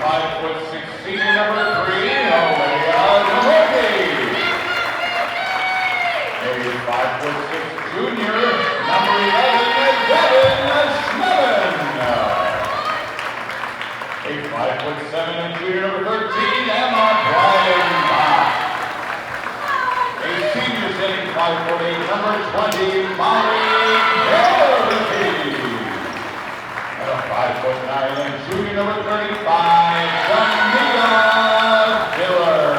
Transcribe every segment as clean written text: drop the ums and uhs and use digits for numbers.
5'6" senior number 3, Olivia Gamoke. A 5'6" junior number 11, a 5'7" junior number 13, Emma Bryan. A senior sitting 5'8", number 20, Molly Hilltoppers. And a 5'9" junior number 35, Jamila Dillard.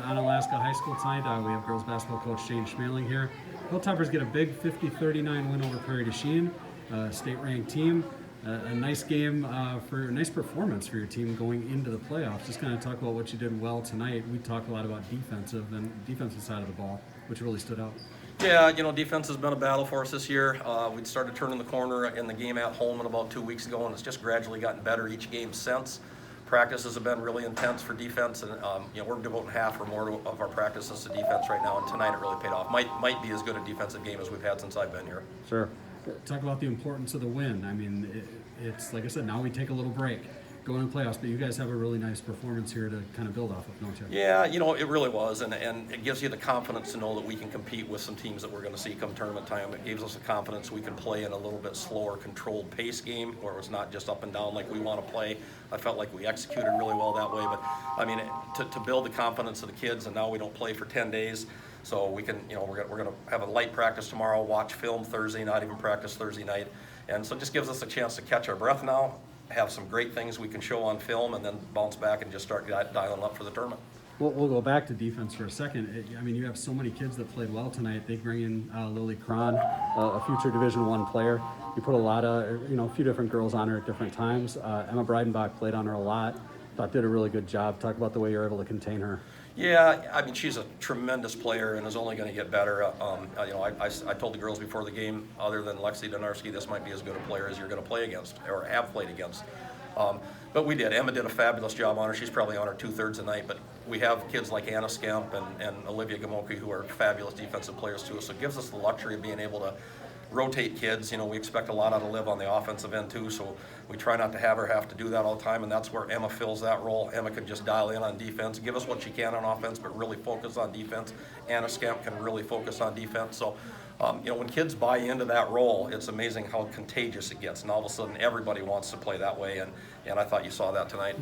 Onalaska High School tonight. We have girls basketball coach Shane Schmeling here. Hilltoppers get a big 50-39 win over Prairie du Chien, state-ranked team. A nice game for a nice performance for your team going into the playoffs. Just kind of talk about what you did well tonight. We talked a lot about defensive side of the ball, which really stood out. Yeah, defense has been a battle for us this year. We started turning the corner in the game at home about 2 weeks ago, and it's just gradually gotten better each game since. Practices have been really intense for defense, and we're devoting half or more of our practices to defense right now, and tonight it really paid off. Might be as good a defensive game as we've had since I've been here. Sure. Talk about the importance of the win. I mean, it's like I said, now we take a little break going to the playoffs, but you guys have a really nice performance here to kind of build off of, don't you? Yeah, it really was, and it gives you the confidence to know that we can compete with some teams that we're going to see come tournament time. It gives us the confidence we can play in a little bit slower, controlled pace game where it's not just up and down like we want to play. I felt like we executed really well that way, but I mean, to build the confidence of the kids, and now we don't play for 10 days. So we can, we're going to have a light practice tomorrow, watch film Thursday, not even practice Thursday night. And so it just gives us a chance to catch our breath now, have some great things we can show on film, and then bounce back and just start dialing up for the tournament. We'll go back to defense for a second. I mean, you have so many kids that played well tonight. They bring in Lily Krahn, a future Division I player. You put a lot of, a few different girls on her at different times. Emma Breidenbach played on her a lot. Thought did a really good job. Talk about the way you're able to contain her. Yeah, I mean, she's a tremendous player and is only going to get better. I told the girls before the game, other than Lexi Donarski, this might be as good a player as you're going to play against or have played against. But we did. Emma did a fabulous job on her. She's probably on her 2/3 a night. But we have kids like Anna Skemp and Olivia Gamoke who are fabulous defensive players too. So it gives us the luxury of being able to rotate kids. We expect a lot out of Liv on the offensive end too, so we try not to have her have to do that all the time, and that's where Emma fills that role. Emma can just dial in on defense, give us what she can on offense, but really focus on defense. Anna Skemp can really focus on defense. So, when kids buy into that role, it's amazing how contagious it gets, and all of a sudden everybody wants to play that way, and I thought you saw that tonight.